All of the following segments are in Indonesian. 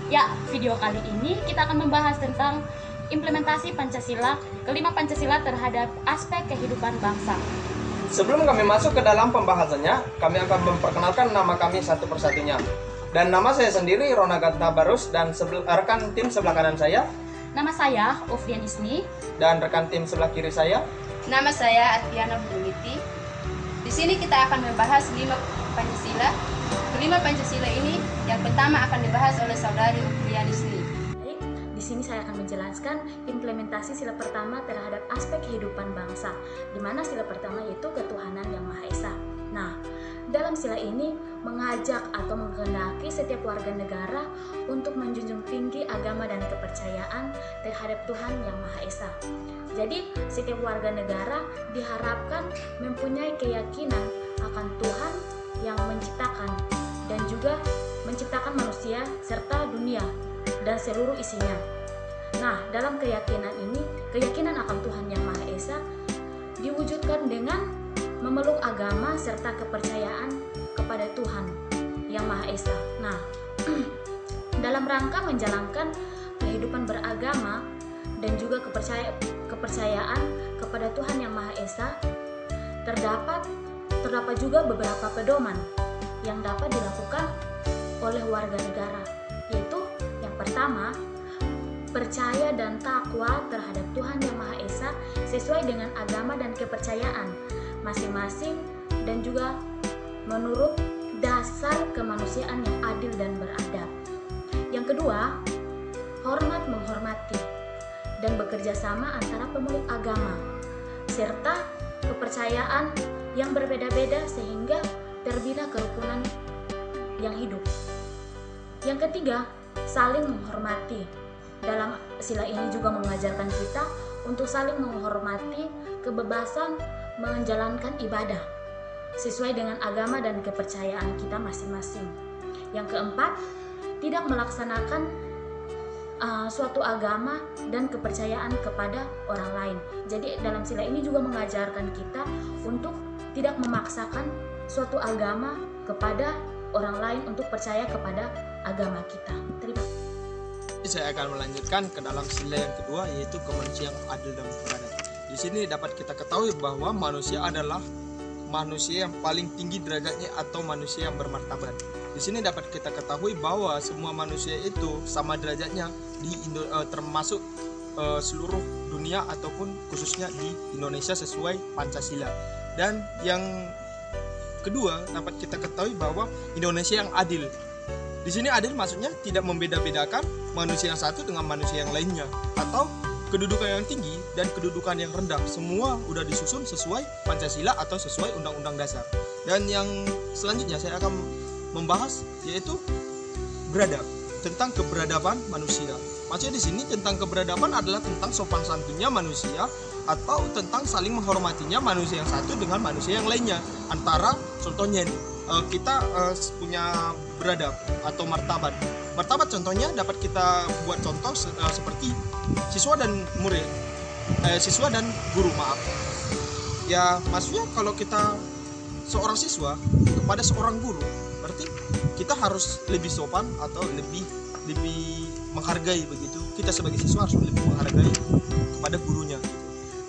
Ya, video kali ini kita akan membahas tentang implementasi Pancasila, kelima Pancasila terhadap aspek kehidupan bangsa. Sebelum kami masuk ke dalam pembahasannya, kami akan memperkenalkan nama kami satu persatunya. Dan nama saya sendiri, Rona Gata Barus, dan rekan tim sebelah kanan saya. Nama saya Ofrian Isni. Dan rekan tim sebelah kiri saya. Nama saya Atiana Buruniti. Di sini kita akan membahas 5 Pancasila. Kelima Pancasila ini yang pertama akan dibahas oleh saudari Ofrian Isni. Baik, di sini saya akan menjelaskan implementasi sila pertama terhadap aspek kehidupan bangsa, di mana sila pertama yaitu ketuhanan yang Maha Esa. Nah, dalam sila ini mengajak atau menghendaki setiap warga negara untuk menjunjung tinggi agama dan kepercayaan terhadap Tuhan yang Maha Esa. Jadi, setiap warga negara diharapkan mempunyai keyakinan akan Tuhan yang menciptakan dan juga menciptakan manusia serta dunia dan seluruh isinya. Nah, dalam keyakinan ini, keyakinan akan Tuhan yang Maha Esa diwujudkan dengan memeluk agama serta kepercayaan kepada Tuhan yang Maha Esa. Nah, dalam rangka menjalankan kehidupan beragama dan juga kepercayaan kepada Tuhan yang Maha Esa, terdapat juga beberapa pedoman yang dapat dilakukan oleh warga negara, yaitu yang pertama, percaya dan takwa terhadap Tuhan yang Maha Esa sesuai dengan agama dan kepercayaan masing-masing dan juga menurut dasar kemanusiaan yang adil dan beradab. Yang kedua, hormat menghormati dan bekerja sama antara pemeluk agama serta kepercayaan yang berbeda-beda sehingga terbina kerukunan yang hidup. Yang ketiga, saling menghormati. Dalam sila ini juga mengajarkan kita untuk saling menghormati kebebasan menjalankan ibadah sesuai dengan agama dan kepercayaan kita masing-masing. Yang keempat, tidak melaksanakan suatu agama dan kepercayaan kepada orang lain. Jadi dalam sila ini juga mengajarkan kita untuk tidak memaksakan suatu agama kepada orang lain untuk percaya kepada agama kita. Terima kasih. Saya akan melanjutkan ke dalam sila yang kedua, yaitu kemanusiaan adil dan beradab. Di sini dapat kita ketahui bahwa manusia adalah manusia yang paling tinggi derajatnya atau manusia yang bermartabat. Di sini dapat kita ketahui bahwa semua manusia itu sama derajatnya termasuk seluruh dunia ataupun khususnya di Indonesia sesuai Pancasila. Dan yang kedua dapat kita ketahui bahwa Indonesia yang adil. Di sini adil maksudnya tidak membeda-bedakan manusia yang satu dengan manusia yang lainnya, atau kedudukan yang tinggi dan kedudukan yang rendah, semua udah disusun sesuai Pancasila atau sesuai Undang-Undang Dasar. Dan yang selanjutnya saya akan membahas yaitu beradab, tentang keberadaban manusia. Maksudnya di sini tentang keberadaban adalah tentang sopan santunnya manusia atau tentang saling menghormatinya manusia yang satu dengan manusia yang lainnya. Antara contohnya kita punya beradab atau martabat. Martabat contohnya dapat kita buat contoh seperti siswa dan murid, siswa dan guru, maaf. Ya maksudnya kalau kita seorang siswa kepada seorang guru, berarti kita harus lebih sopan atau lebih menghargai begitu. Kita sebagai siswa harus lebih menghargai kepada gurunya.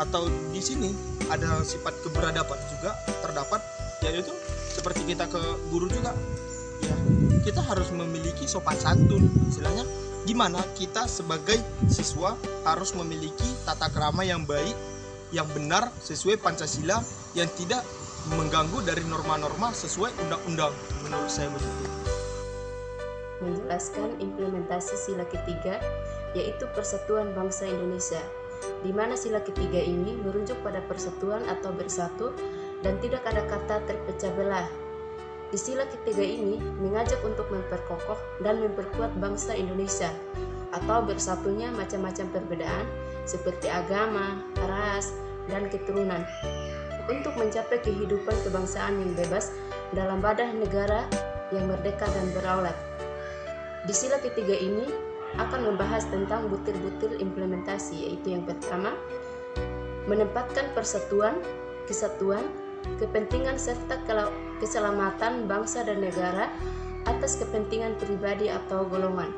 Atau di sini ada sifat keberadaban juga terdapat, yaitu seperti kita ke guru juga. Ya, kita harus memiliki sopan santun, istilahnya gimana kita sebagai siswa harus memiliki tata krama yang baik, yang benar sesuai Pancasila, yang tidak mengganggu dari norma-norma sesuai undang-undang. Menurut saya begitu. Menjelaskan implementasi sila ketiga, yaitu Persatuan Bangsa Indonesia, di mana sila ketiga ini merujuk pada persatuan atau bersatu dan tidak ada kata terpecah belah. Di sila ketiga ini mengajak untuk memperkokoh dan memperkuat bangsa Indonesia atau bersatunya macam-macam perbedaan seperti agama, ras, dan keturunan untuk mencapai kehidupan kebangsaan yang bebas dalam wadah negara yang merdeka dan berdaulat. Di sila ketiga ini akan membahas tentang butir-butir implementasi, yaitu yang pertama, menempatkan persatuan, kesatuan, kepentingan serta keselamatan bangsa dan negara atas kepentingan pribadi atau golongan.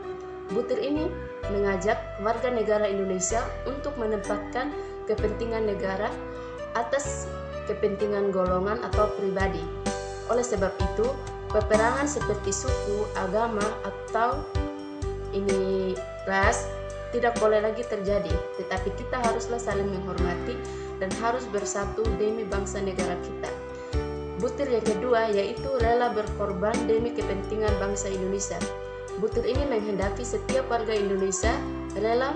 Butir ini mengajak warga negara Indonesia untuk menempatkan kepentingan negara atas kepentingan golongan atau pribadi. Oleh sebab itu, peperangan seperti suku, agama, atau ras tidak boleh lagi terjadi, tetapi kita haruslah saling menghormati dan harus bersatu demi bangsa negara kita. Butir yang kedua yaitu rela berkorban demi kepentingan bangsa Indonesia. Butir ini menghendaki setiap warga Indonesia rela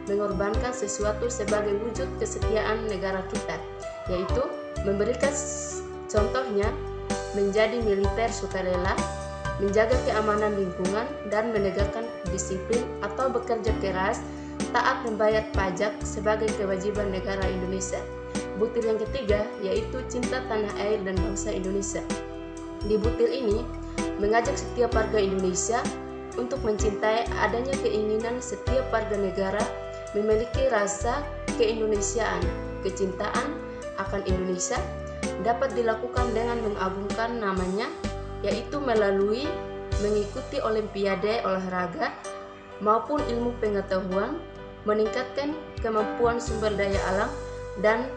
mengorbankan sesuatu sebagai wujud kesetiaan negara kita, yaitu memberikan contohnya menjadi militer sukarela, menjaga keamanan lingkungan, dan menegakkan disiplin atau bekerja keras, taat membayar pajak sebagai kewajiban negara Indonesia. Butir yang ketiga yaitu cinta tanah air dan bangsa Indonesia. Di butir ini mengajak setiap warga Indonesia untuk mencintai adanya keinginan setiap warga negara memiliki rasa keindonesiaan. Kecintaan akan Indonesia dapat dilakukan dengan mengagungkan namanya, yaitu melalui mengikuti olimpiade olahraga maupun ilmu pengetahuan, meningkatkan kemampuan sumber daya alam, dan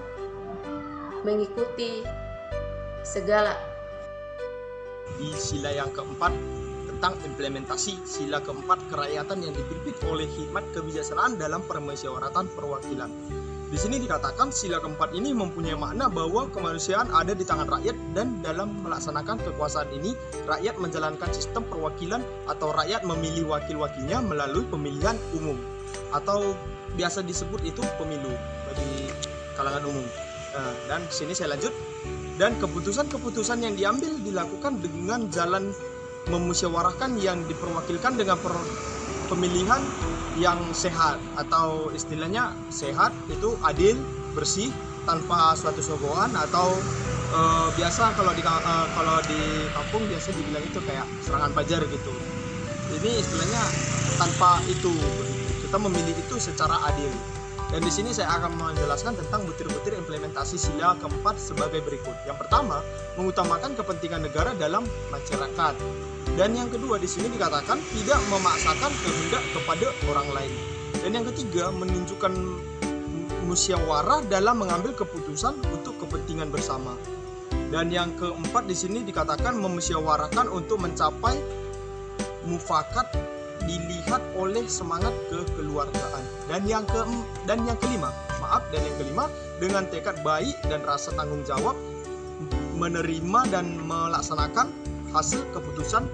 mengikuti segala. Di sila yang keempat tentang implementasi sila keempat kerakyatan yang dipimpin oleh hikmat kebijaksanaan dalam permusyawaratan perwakilan. Di sini dikatakan sila keempat ini mempunyai makna bahwa kemanusiaan ada di tangan rakyat, dan dalam melaksanakan kekuasaan ini rakyat menjalankan sistem perwakilan atau rakyat memilih wakil-wakilnya melalui pemilihan umum atau biasa disebut itu pemilu bagi kalangan umum. Dan di sini saya lanjut. Dan keputusan-keputusan yang diambil dilakukan dengan jalan memusyawarahkan yang diperwakilkan dengan pemilihan yang sehat, atau istilahnya sehat itu adil, bersih, tanpa suatu sogokan atau biasa kalau di kampung biasa dibilang itu kayak serangan fajar gitu. Ini istilahnya tanpa itu, kita memilih itu secara adil. Dan di sini saya akan menjelaskan tentang butir-butir implementasi sila keempat sebagai berikut. Yang pertama, mengutamakan kepentingan negara dalam masyarakat. Dan yang kedua di sini dikatakan tidak memaksakan kehendak kepada orang lain. Dan yang ketiga, menunjukkan musyawarah dalam mengambil keputusan untuk kepentingan bersama. Dan yang keempat di sini dikatakan memusyawarahkan untuk mencapai mufakat dilihat oleh semangat kekeluargaan. Dan yang kelima dengan tekad baik dan rasa tanggung jawab menerima dan melaksanakan hasil keputusan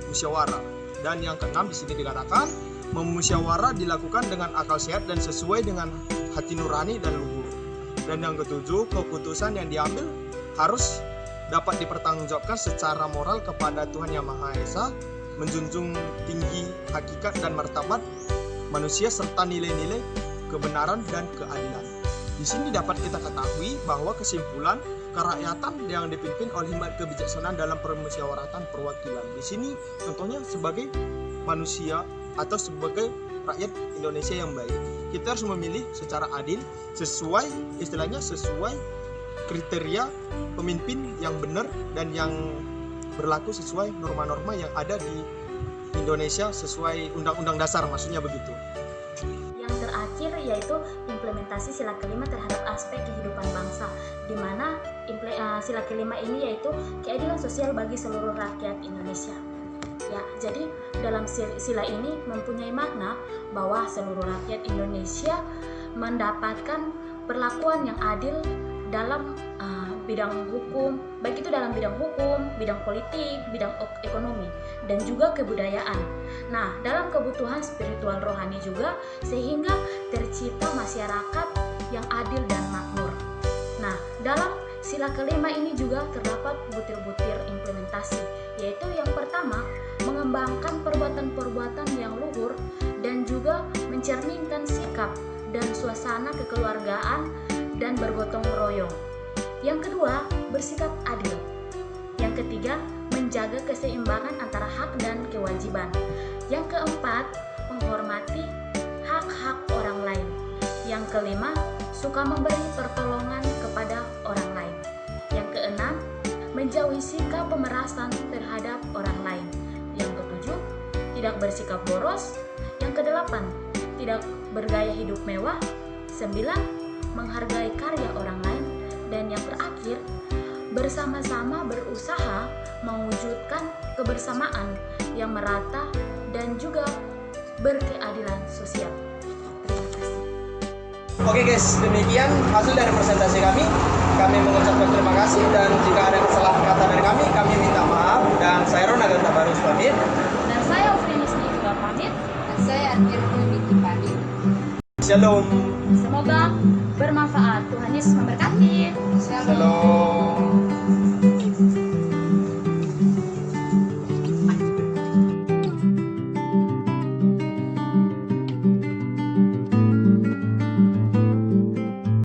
musyawarah. Dan yang keenam di sini dikatakan memusyawarah dilakukan dengan akal sehat dan sesuai dengan hati nurani dan luhur. Dan yang ketujuh, keputusan yang diambil harus dapat dipertanggungjawabkan secara moral kepada Tuhan Yang Maha Esa, menjunjung tinggi hakikat dan martabat manusia serta nilai-nilai kebenaran dan keadilan. Di sini dapat kita ketahui bahwa kesimpulan kerakyatan yang dipimpin oleh hikmat kebijaksanaan dalam permusyawaratan perwakilan. Di sini contohnya sebagai manusia atau sebagai rakyat Indonesia yang baik. Kita harus memilih secara adil sesuai kriteria pemimpin yang benar dan yang berlaku sesuai norma-norma yang ada di Indonesia sesuai undang-undang dasar, maksudnya begitu. Yang terakhir yaitu implementasi sila kelima terhadap aspek kehidupan bangsa, di mana sila kelima ini yaitu keadilan sosial bagi seluruh rakyat Indonesia. Ya, jadi dalam sila ini mempunyai makna bahwa seluruh rakyat Indonesia mendapatkan perlakuan yang adil dalam bidang hukum, baik itu dalam bidang hukum, bidang politik, bidang ekonomi, dan juga kebudayaan. Nah, dalam kebutuhan spiritual rohani juga, sehingga tercipta masyarakat yang adil dan makmur. Nah, dalam sila kelima ini juga terdapat butir-butir implementasi, yaitu yang pertama, mengembangkan perbuatan-perbuatan yang luhur dan juga mencerminkan sikap dan suasana kekeluargaan dan bergotong royong. Yang kedua, bersikap adil. Yang ketiga, menjaga keseimbangan antara hak dan kewajiban. Yang keempat, menghormati hak-hak orang lain. Yang kelima, suka memberi pertolongan kepada orang lain. Yang keenam, menjauhi sikap pemerasan terhadap orang lain. Yang ketujuh, tidak bersikap boros. Yang kedelapan, tidak bergaya hidup mewah. 9, menghargai karya orang lain. Dan yang terakhir, bersama-sama berusaha mewujudkan kebersamaan yang merata dan juga berkeadilan sosial. Terima kasih. Oke guys, demikian hasil dari presentasi kami. Kami mengucapkan terima kasih dan jika ada kesalahan kata dari kami minta maaf. Dan saya Ron Aganta Barus pamit. Dan saya Ufrinisni juga pamit. Dan saya Armirul Miki pamit. Shalom. Semoga bermanfaat. Tuhan Yesus memberkati. Shalom. Shalom.